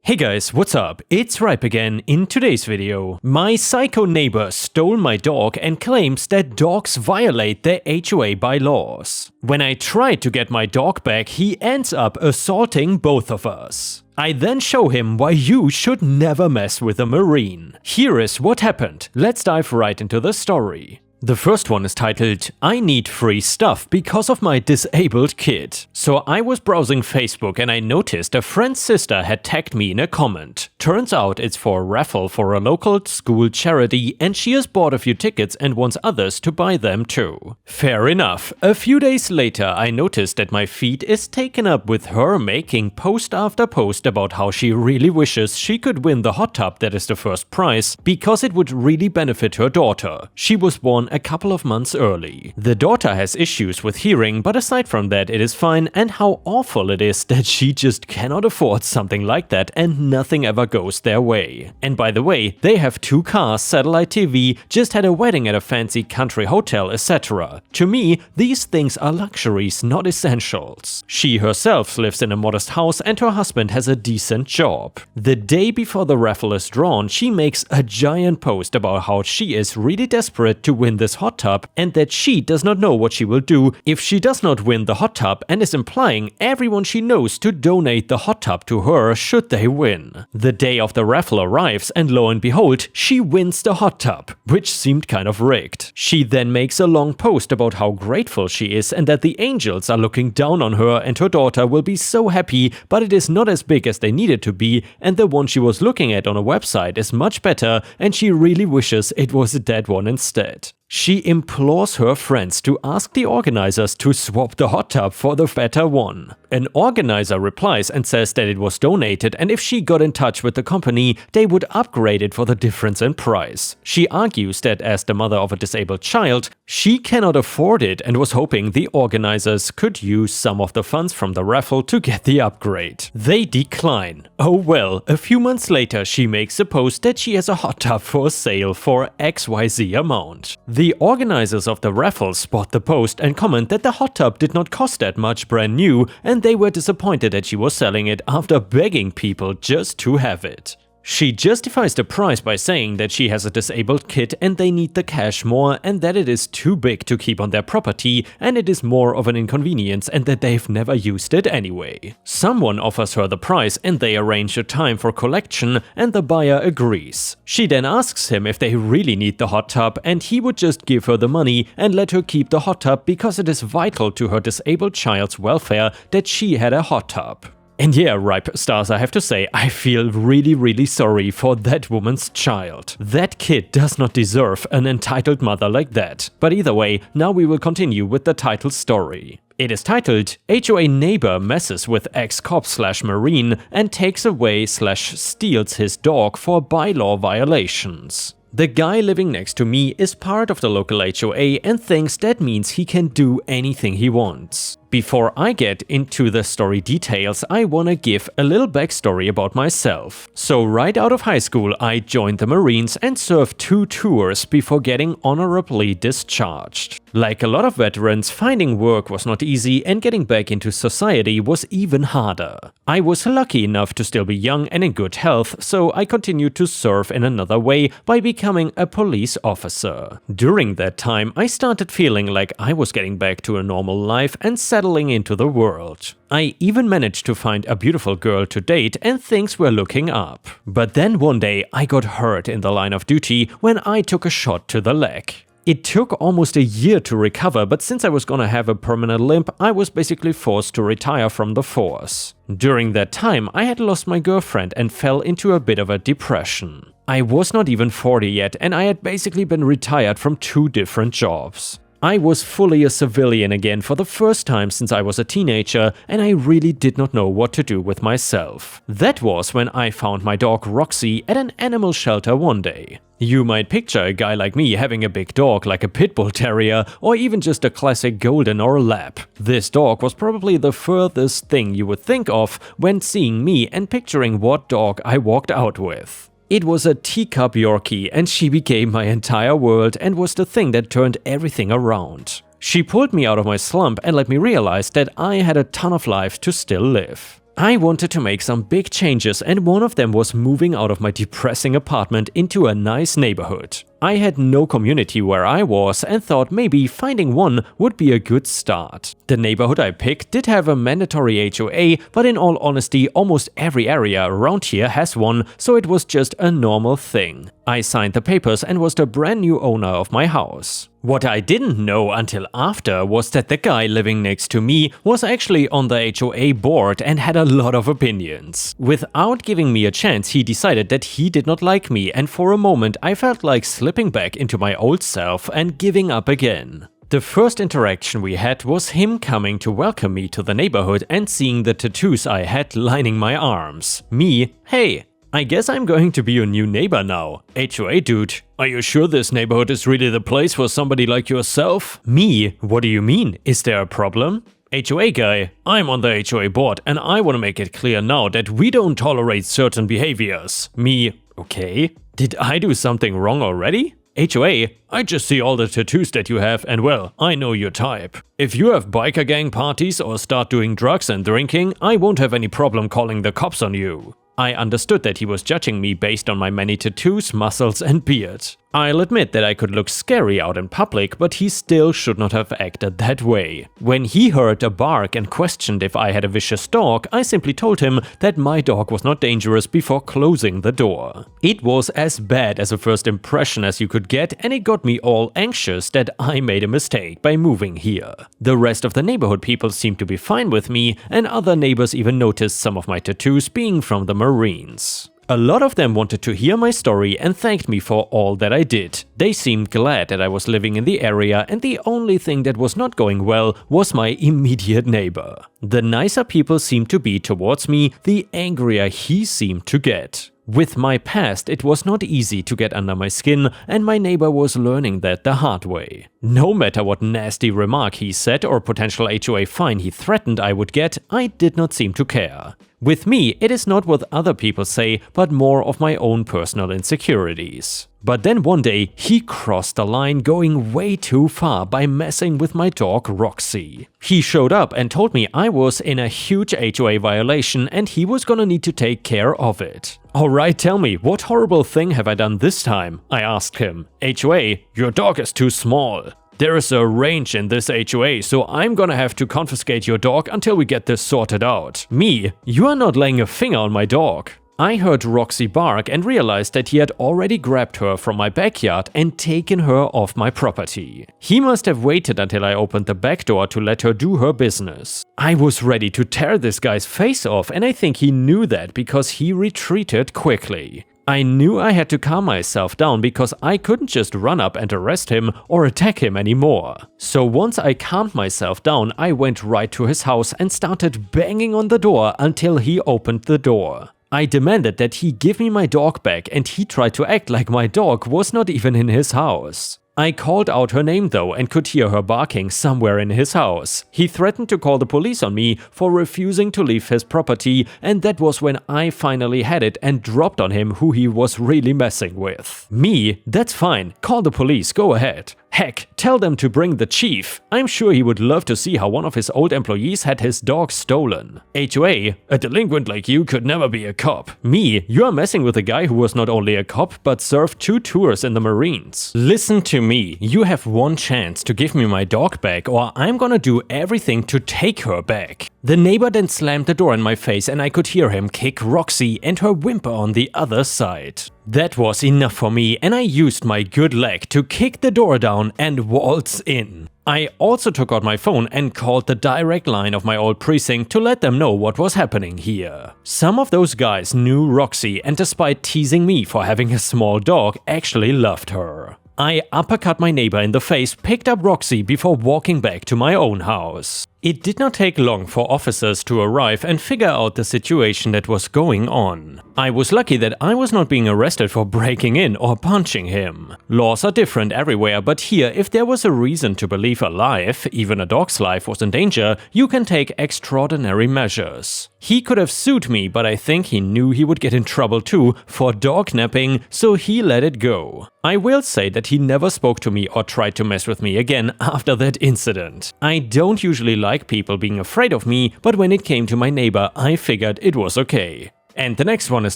Hey guys, what's up? It's Ripe again. In today's video, my psycho neighbor stole my dog and claims that dogs violate their HOA bylaws. When I try to get my dog back, he ends up assaulting both of us. I then show him why you should never mess with a Marine. Here is what happened. Let's dive right into the story. The first one is titled, I need free stuff because of my disabled kid. So I was browsing Facebook and I noticed a friend's sister had tagged me in a comment. Turns out it's for a raffle for a local school charity and she has bought a few tickets and wants others to buy them too. Fair enough. A few days later I noticed that my feed is taken up with her making post after post about how she really wishes she could win the hot tub that is the first prize because it would really benefit her daughter. She was born a couple of months early. The daughter has issues with hearing, but aside from that it is fine, and how awful it is that she just cannot afford something like that and nothing ever goes their way. And by the way, they have 2 cars, satellite TV, just had a wedding at a fancy country hotel, etc. To me, these things are luxuries, not essentials. She herself lives in a modest house and her husband has a decent job. The day before the raffle is drawn, she makes a giant post about how she is really desperate to win this hot tub and that she does not know what she will do if she does not win the hot tub, and is implying everyone she knows to donate the hot tub to her should they win. The day of the raffle arrives and lo and behold, she wins the hot tub, which seemed kind of rigged. She then makes a long post about how grateful she is and that the angels are looking down on her and her daughter will be so happy, but it is not as big as they need it to be, and the one she was looking at on a website is much better and she really wishes it was a dead one instead. She implores her friends to ask the organizers to swap the hot tub for the better one. An organizer replies and says that it was donated and if she got in touch with the company, they would upgrade it for the difference in price. She argues that as the mother of a disabled child, she cannot afford it and was hoping the organizers could use some of the funds from the raffle to get the upgrade. They decline. Oh well, a few months later she makes a post that she has a hot tub for sale for XYZ amount. The organizers of the raffle spot the post and comment that the hot tub did not cost that much brand new and they were disappointed that she was selling it after begging people just to have it. She justifies the price by saying that she has a disabled kid and they need the cash more and that it is too big to keep on their property and it is more of an inconvenience and that they've never used it anyway. Someone offers her the price and they arrange a time for collection and the buyer agrees. She then asks him if they really need the hot tub and he would just give her the money and let her keep the hot tub because it is vital to her disabled child's welfare that she had a hot tub. And yeah, Ripe Stars, I have to say, I feel really sorry for that woman's child. That kid does not deserve an entitled mother like that. But either way, now we will continue with the title story. It is titled, HOA neighbor messes with ex-cop/marine and takes away/steals his dog for bylaw violations. The guy living next to me is part of the local HOA and thinks that means he can do anything he wants. Before I get into the story details, I wanna give a little backstory about myself. So right out of high school, I joined the Marines and served 2 tours before getting honorably discharged. Like a lot of veterans, finding work was not easy and getting back into society was even harder. I was lucky enough to still be young and in good health, so I continued to serve in another way by becoming a police officer. During that time, I started feeling like I was getting back to a normal life and settling into the world. I even managed to find a beautiful girl to date and things were looking up. But then one day I got hurt in the line of duty when I took a shot to the leg. It took almost a year to recover, but since I was gonna have a permanent limp, I was basically forced to retire from the force. During that time, I had lost my girlfriend and fell into a bit of a depression. I was not even 40 yet and I had basically been retired from 2 different jobs. I was fully a civilian again for the first time since I was a teenager and I really did not know what to do with myself. That was when I found my dog Roxy at an animal shelter one day. You might picture a guy like me having a big dog like a pit bull terrier or even just a classic golden or lab. This dog was probably the furthest thing you would think of when seeing me and picturing what dog I walked out with. It was a teacup Yorkie and she became my entire world and was the thing that turned everything around. She pulled me out of my slump and let me realize that I had a ton of life to still live. I wanted to make some big changes, and one of them was moving out of my depressing apartment into a nice neighborhood. I had no community where I was and thought maybe finding one would be a good start. The neighborhood I picked did have a mandatory HOA, but in all honesty, almost every area around here has one, so it was just a normal thing. I signed the papers and was the brand new owner of my house. What I didn't know until after was that the guy living next to me was actually on the HOA board and had a lot of opinions. Without giving me a chance, he decided that he did not like me, and for a moment I felt like slipping back into my old self and giving up again. The first interaction we had was him coming to welcome me to the neighborhood and seeing the tattoos I had lining my arms. Me, hey, I guess I'm going to be your new neighbor now. HOA dude, are you sure this neighborhood is really the place for somebody like yourself? Me, what do you mean? Is there a problem? HOA guy, I'm on the HOA board and I want to make it clear now that we don't tolerate certain behaviors. Me, okay. Did I do something wrong already? HOA, I just see all the tattoos that you have and well, I know your type. If you have biker gang parties or start doing drugs and drinking, I won't have any problem calling the cops on you. I understood that he was judging me based on my many tattoos, muscles and beard. I'll admit that I could look scary out in public, but he still should not have acted that way. When he heard a bark and questioned if I had a vicious dog, I simply told him that my dog was not dangerous before closing the door. It was as bad as a first impression as you could get, and it got me all anxious that I made a mistake by moving here. The rest of the neighborhood people seemed to be fine with me, and other neighbors even noticed some of my tattoos being from the Marines. A lot of them wanted to hear my story and thanked me for all that I did. They seemed glad that I was living in the area, and the only thing that was not going well was my immediate neighbor. The nicer people seemed to be towards me, the angrier he seemed to get. With my past, it was not easy to get under my skin, and my neighbor was learning that the hard way. No matter what nasty remark he said or potential HOA fine he threatened I would get, I did not seem to care. With me, it is not what other people say, but more of my own personal insecurities. But then one day, he crossed the line going way too far by messing with my dog Roxy. He showed up and told me I was in a huge HOA violation and he was gonna need to take care of it. Alright, tell me, what horrible thing have I done this time? I asked him. HOA, your dog is too small. There is a range in this HOA, so I'm gonna have to confiscate your dog until we get this sorted out. Me, you are not laying a finger on my dog. I heard Roxy bark and realized that he had already grabbed her from my backyard and taken her off my property. He must have waited until I opened the back door to let her do her business. I was ready to tear this guy's face off, and I think he knew that because he retreated quickly. I knew I had to calm myself down because I couldn't just run up and arrest him or attack him anymore. So once I calmed myself down, I went right to his house and started banging on the door until he opened the door. I demanded that he give me my dog back, and he tried to act like my dog was not even in his house. I called out her name though and could hear her barking somewhere in his house. He threatened to call the police on me for refusing to leave his property, and that was when I finally had it and dropped on him who he was really messing with. Me? That's fine. Call the police, go ahead. Heck, tell them to bring the chief. I'm sure he would love to see how one of his old employees had his dog stolen. HOA, a delinquent like you could never be a cop. Me, you are messing with a guy who was not only a cop but served 2 tours in the Marines. Listen to me, you have one chance to give me my dog back or I'm gonna do everything to take her back. The neighbor then slammed the door in my face and I could hear him kick Roxy and her whimper on the other side. That was enough for me, and I used my good leg to kick the door down and waltz in. I also took out my phone and called the direct line of my old precinct to let them know what was happening here. Some of those guys knew Roxy and despite teasing me for having a small dog, actually loved her. I uppercut my neighbor in the face, picked up Roxy before walking back to my own house. It did not take long for officers to arrive and figure out the situation that was going on. I was lucky that I was not being arrested for breaking in or punching him. Laws are different everywhere, but here, if there was a reason to believe a life, even a dog's life, was in danger, you can take extraordinary measures. He could have sued me, but I think he knew he would get in trouble too for dog napping, so he let it go. I will say that he never spoke to me or tried to mess with me again after that incident. I don't usually like like people being afraid of me, but when it came to my neighbor, I figured it was okay. And the next one is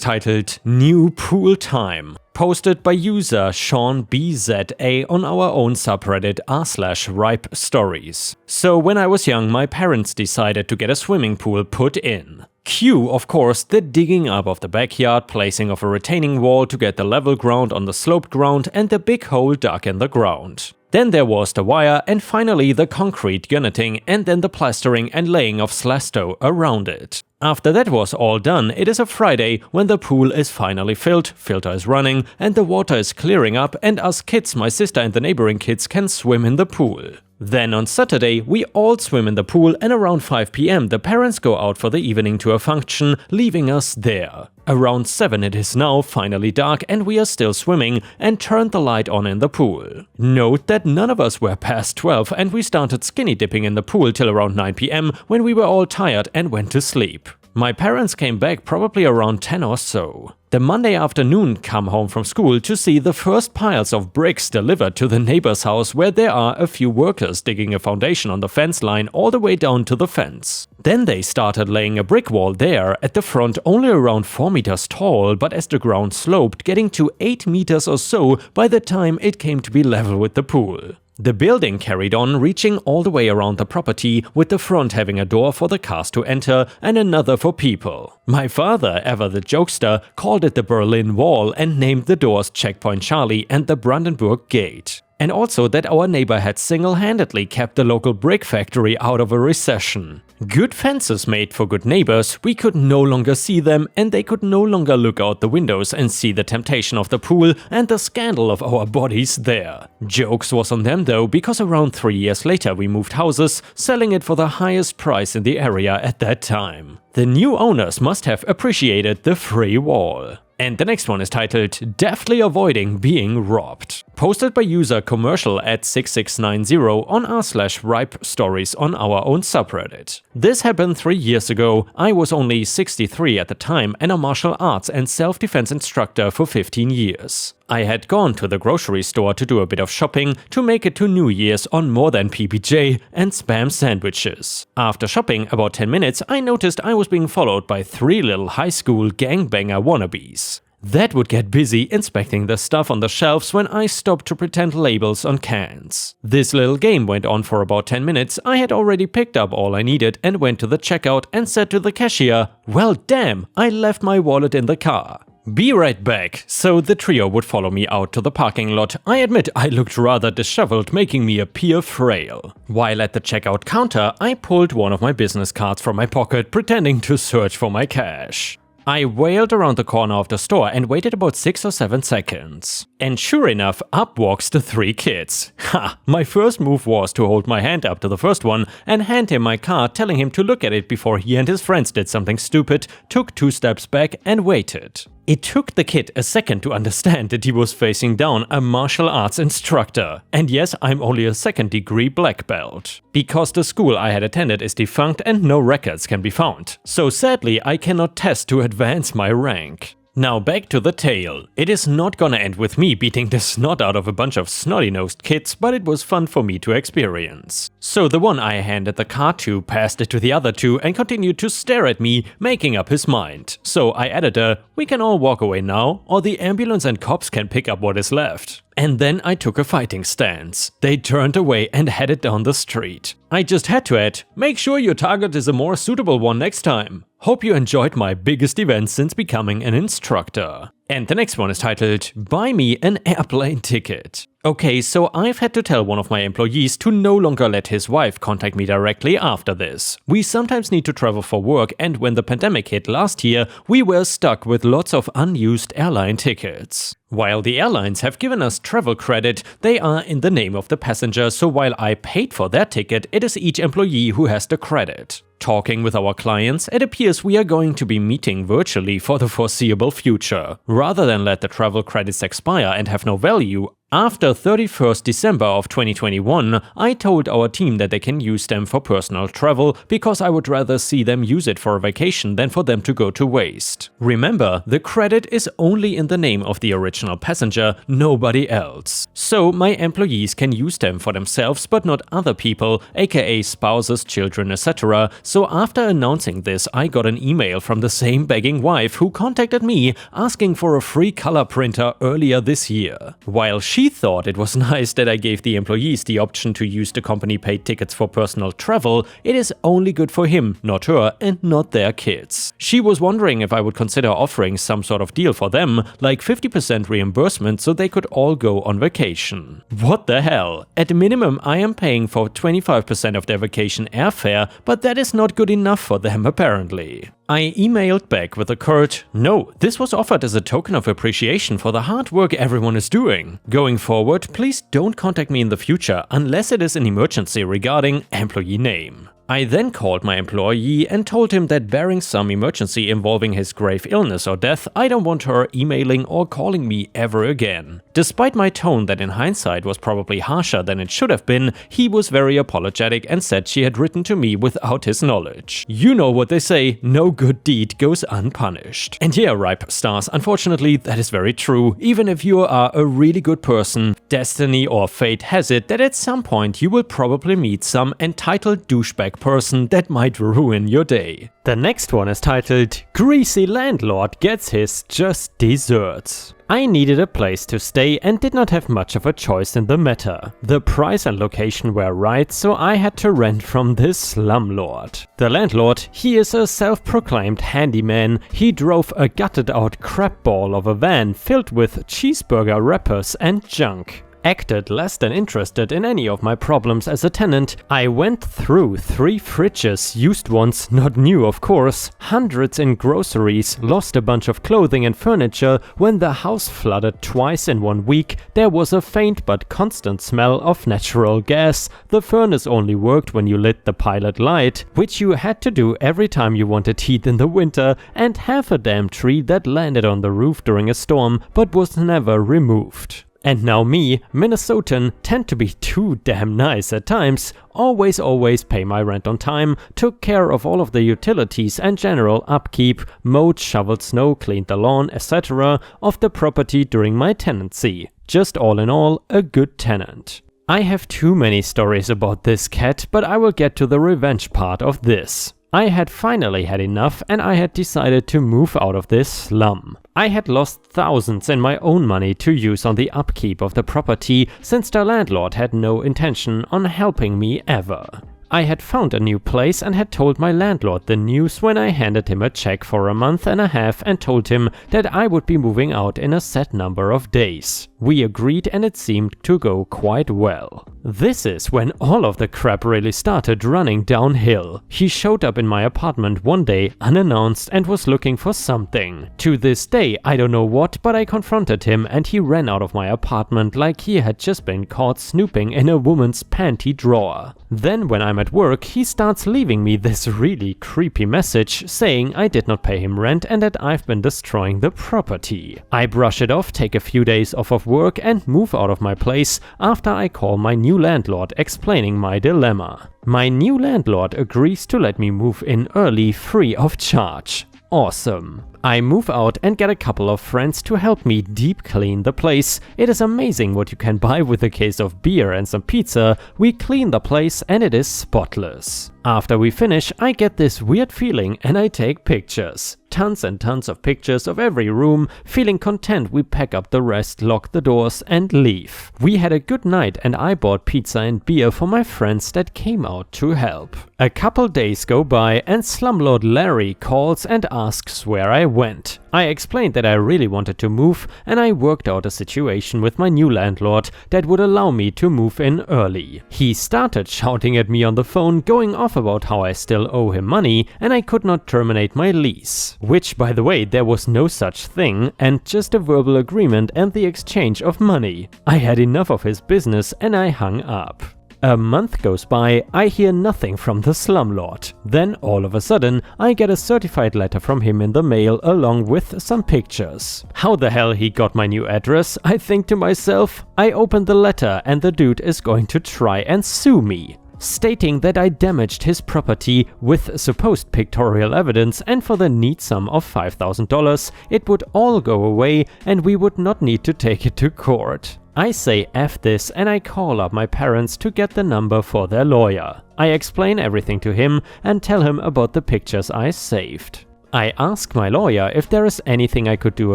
titled New Pool Time, posted by user Sean BZA on our own subreddit r/ripe stories. So when I was young, my parents decided to get a swimming pool put in. Cue, of course, the digging up of the backyard, placing of a retaining wall to get the level ground on the sloped ground, and the big hole dug in the ground. Then there was the wire, and finally the concrete gunneting, and then the plastering and laying of slasto around it. After that was all done, it is a Friday when the pool is finally filled, filter is running, and the water is clearing up, and us kids, my sister and the neighboring kids, can swim in the pool. Then on Saturday, we all swim in the pool, and around 5 PM the parents go out for the evening to a function, leaving us there. Around 7 it is now finally dark and we are still swimming, and turned the light on in the pool. Note that none of us were past 12 and we started skinny dipping in the pool till around 9 PM when we were all tired and went to sleep. My parents came back probably around 10 or so. The Monday afternoon come home from school to see the first piles of bricks delivered to the neighbor's house, where there are a few workers digging a foundation on the fence line all the way down to the fence. Then they started laying a brick wall there at the front, only around 4 meters tall, but as the ground sloped, getting to 8 meters or so by the time it came to be level with the pool. The building carried on, reaching all the way around the property, with the front having a door for the cars to enter and another for people. My father, ever the jokester, called it the Berlin Wall and named the doors Checkpoint Charlie and the Brandenburg Gate. And also that our neighbor had single-handedly kept the local brick factory out of a recession. Good fences made for good neighbors, we could no longer see them, and they could no longer look out the windows and see the temptation of the pool and the scandal of our bodies there. Jokes was on them though, because around 3 years later we moved houses, selling it for the highest price in the area at that time. The new owners must have appreciated the free wall. And the next one is titled Deftly Avoiding Being Robbed, posted by user commercial at 6690 on r/ripe stories on our own subreddit. This happened 3 years ago. I was only 63 at the time and a martial arts and self-defense instructor for 15 years. I had gone to the grocery store to do a bit of shopping to make it to New Year's on more than PBJ and spam sandwiches. After shopping about 10 minutes, I noticed I was being followed by 3 little high school gangbanger wannabes. That would get busy inspecting the stuff on the shelves when I stopped to pretend labels on cans. This little game went on for about 10 minutes. I had already picked up all I needed and went to the checkout and said to the cashier, "Well damn, I left my wallet in the car. Be right back." So the trio would follow me out to the parking lot. I admit I looked rather disheveled, making me appear frail. While at the checkout counter, I pulled one of my business cards from my pocket, pretending to search for my cash. I wailed around the corner of the store and waited about 6 or 7 seconds. And sure enough, up walks the 3 kids. Ha! My first move was to hold my hand up to the first one and hand him my card, telling him to look at it before he and his friends did something stupid, took 2 steps back and waited. It took the kid a second to understand that he was facing down a martial arts instructor. And yes, I'm only a 2nd degree black belt. Because the school I had attended is defunct and no records can be found. So sadly, I cannot test to advance my rank. Now back to the tale. It is not gonna end with me beating the snot out of a bunch of snotty-nosed kids, but it was fun for me to experience. So the one I handed the card to passed it to the other 2 and continued to stare at me, making up his mind. So I added "We can all walk away now, or the ambulance and cops can pick up what is left." And then I took a fighting stance. They turned away and headed down the street. I just had to add, "Make sure your target is a more suitable one next time." Hope you enjoyed my biggest event since becoming an instructor. And the next one is titled Buy Me an Airplane Ticket. Okay, so I've had to tell one of my employees to no longer let his wife contact me directly after this. We sometimes need to travel for work, and when the pandemic hit last year, we were stuck with lots of unused airline tickets. While the airlines have given us travel credit, they are in the name of the passenger, so while I paid for their ticket, it is each employee who has the credit. Talking with our clients, it appears we are going to be meeting virtually for the foreseeable future. Rather than let the travel credits expire and have no value, After 31st December of 2021, I told our team that they can use them for personal travel because I would rather see them use it for a vacation than for them to go to waste. Remember, the credit is only in the name of the original passenger, nobody else. So my employees can use them for themselves but not other people, aka spouses, children, etc. So after announcing this, I got an email from the same begging wife who contacted me asking for a free color printer earlier this year. While she thought it was nice that I gave the employees the option to use the company-paid tickets for personal travel, it is only good for him, not her, and not their kids. She was wondering if I would consider offering some sort of deal for them, like 50% reimbursement so they could all go on vacation. What the hell? At minimum, I am paying for 25% of their vacation airfare, but that is not good enough for them apparently. I emailed back with a curt, "No, this was offered as a token of appreciation for the hard work everyone is doing. Going forward, please don't contact me in the future unless it is an emergency regarding employee name." I then called my employee and told him that barring some emergency involving his grave illness or death, I don't want her emailing or calling me ever again. Despite my tone that in hindsight was probably harsher than it should have been, he was very apologetic and said she had written to me without his knowledge. You know what they say, no good deed goes unpunished. And yeah, Ripe Stars, unfortunately that is very true. Even if you are a really good person, destiny or fate has it that at some point you will probably meet some entitled douchebag person that might ruin your day. The next one is titled, "Greasy Landlord Gets His Just Desserts." I needed a place to stay and did not have much of a choice in the matter. The price and location were right, so I had to rent from this slumlord. The landlord, he is a self-proclaimed handyman. He drove a gutted out crap ball of a van filled with cheeseburger wrappers and junk. Acted less than interested in any of my problems as a tenant. I went through 3 fridges, used ones, not new of course, hundreds in groceries, lost a bunch of clothing and furniture. When the house flooded twice in 1 week, there was a faint but constant smell of natural gas. The furnace only worked when you lit the pilot light, which you had to do every time you wanted heat in the winter, and half a damn tree that landed on the roof during a storm but was never removed. And now me, Minnesotan, tend to be too damn nice at times, always pay my rent on time, took care of all of the utilities and general upkeep, mowed, shoveled snow, cleaned the lawn, etc. of the property during my tenancy. Just all in all, a good tenant. I have too many stories about this cat, but I will get to the revenge part of this. I had finally had enough and I had decided to move out of this slum. I had lost thousands in my own money to use on the upkeep of the property since the landlord had no intention on helping me ever. I had found a new place and had told my landlord the news when I handed him a check for a month and a half and told him that I would be moving out in a set number of days. We agreed and it seemed to go quite well. This is when all of the crap really started running downhill. He showed up in my apartment one day unannounced and was looking for something. To this day, I don't know what, but I confronted him and he ran out of my apartment like he had just been caught snooping in a woman's panty drawer. Then when I'm at work, he starts leaving me this really creepy message saying I did not pay him rent and that I've been destroying the property. I brush it off, take a few days off of work and move out of my place after I call my new landlord explaining my dilemma. My new landlord agrees to let me move in early free of charge. Awesome. I move out and get a couple of friends to help me deep clean the place. It is amazing what you can buy with a case of beer and some pizza. We clean the place and it is spotless. After we finish, I get this weird feeling and I take pictures. Tons and tons of pictures of every room. Feeling content, we pack up the rest, lock the doors and leave. We had a good night and I bought pizza and beer for my friends that came out to help. A couple days go by and Slumlord Larry calls and asks where I went. I explained that I really wanted to move and I worked out a situation with my new landlord that would allow me to move in early. He started shouting at me on the phone, going off about how I still owe him money and I could not terminate my lease. Which, by the way, there was no such thing and just a verbal agreement and the exchange of money. I had enough of his business and I hung up. A month goes by, I hear nothing from the slumlord. Then all of a sudden, I get a certified letter from him in the mail along with some pictures. How the hell he got my new address, I think to myself. I open the letter and the dude is going to try and sue me, stating that I damaged his property with supposed pictorial evidence, and for the neat sum of $5,000 it would all go away and we would not need to take it to court. I say F this and I call up my parents to get the number for their lawyer. I explain everything to him and tell him about the pictures I saved. I ask my lawyer if there is anything I could do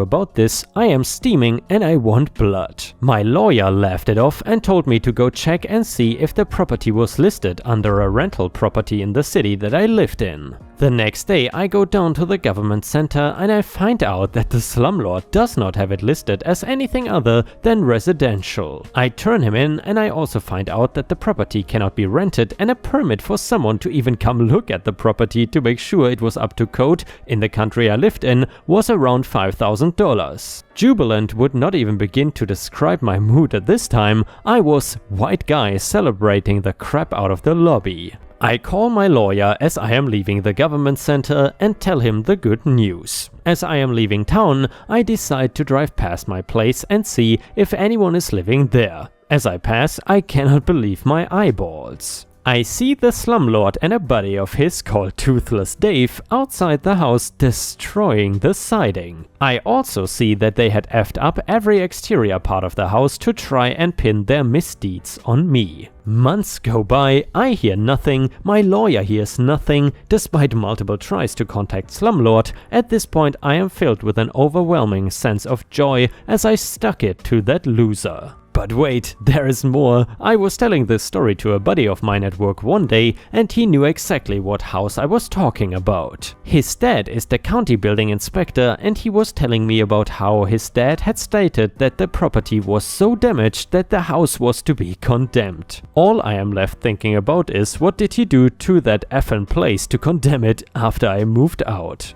about this. I am steaming and I want blood. My lawyer laughed it off and told me to go check and see if the property was listed under a rental property in the city that I lived in. The next day I go down to the government center and I find out that the slumlord does not have it listed as anything other than residential. I turn him in and I also find out that the property cannot be rented, and a permit for someone to even come look at the property to make sure it was up to code in the country I lived in was around $5,000. Jubilant would not even begin to describe my mood at this time. I was white guy celebrating the crap out of the lobby. I call my lawyer as I am leaving the government center and tell him the good news. As I am leaving town, I decide to drive past my place and see if anyone is living there. As I pass, I cannot believe my eyeballs. I see the slumlord and a buddy of his called Toothless Dave outside the house destroying the siding. I also see that they had effed up every exterior part of the house to try and pin their misdeeds on me. Months go by, I hear nothing, my lawyer hears nothing, despite multiple tries to contact slumlord. At this point I am filled with an overwhelming sense of joy as I stuck it to that loser. But wait, there is more. I was telling this story to a buddy of mine at work one day and he knew exactly what house I was talking about. His dad is the county building inspector and he was telling me about how his dad had stated that the property was so damaged that the house was to be condemned. All I am left thinking about is what did he do to that effing place to condemn it after I moved out.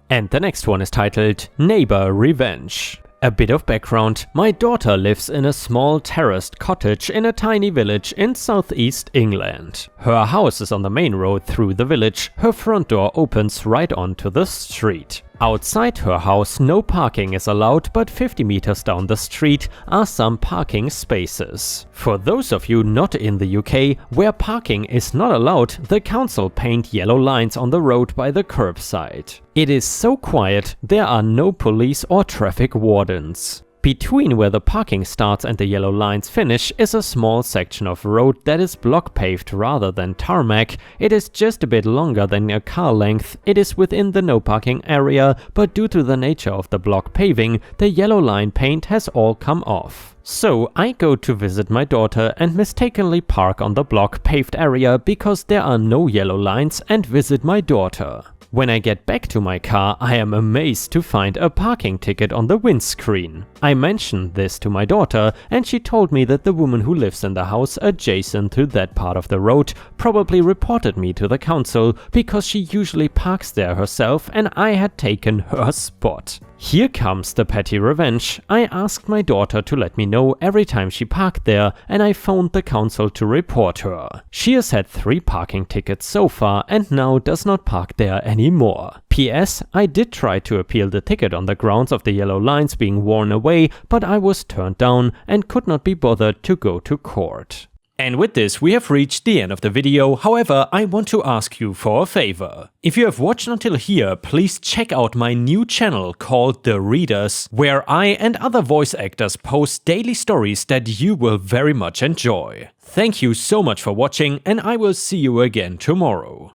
And the next one is titled Neighbor Revenge. A bit of background: my daughter lives in a small terraced cottage in a tiny village in southeast England. Her house is on the main road through the village. Her front door opens right onto the street. Outside her house no parking is allowed, but 50 meters down the street are some parking spaces. For those of you not in the UK, where parking is not allowed, the council paint yellow lines on the road by the curbside. It is so quiet, there are no police or traffic wardens. Between where the parking starts and the yellow lines finish is a small section of road that is block paved rather than tarmac. It is just a bit longer than a car length. It is within the no parking area, but due to the nature of the block paving, the yellow line paint has all come off. So I go to visit my daughter and mistakenly park on the block paved area because there are no yellow lines and visit my daughter. When I get back to my car, I am amazed to find a parking ticket on the windscreen. I mentioned this to my daughter and she told me that the woman who lives in the house adjacent to that part of the road probably reported me to the council because she usually parks there herself and I had taken her spot. Here comes the petty revenge. I asked my daughter to let me know every time she parked there and I phoned the council to report her. She has had 3 parking tickets so far and now does not park there anymore. PS, I did try to appeal the ticket on the grounds of the yellow lines being worn away, but I was turned down and could not be bothered to go to court. And with this, we have reached the end of the video. However, I want to ask you for a favor. If you have watched until here, please check out my new channel called The Readers, where I and other voice actors post daily stories that you will very much enjoy. Thank you so much for watching, and I will see you again tomorrow.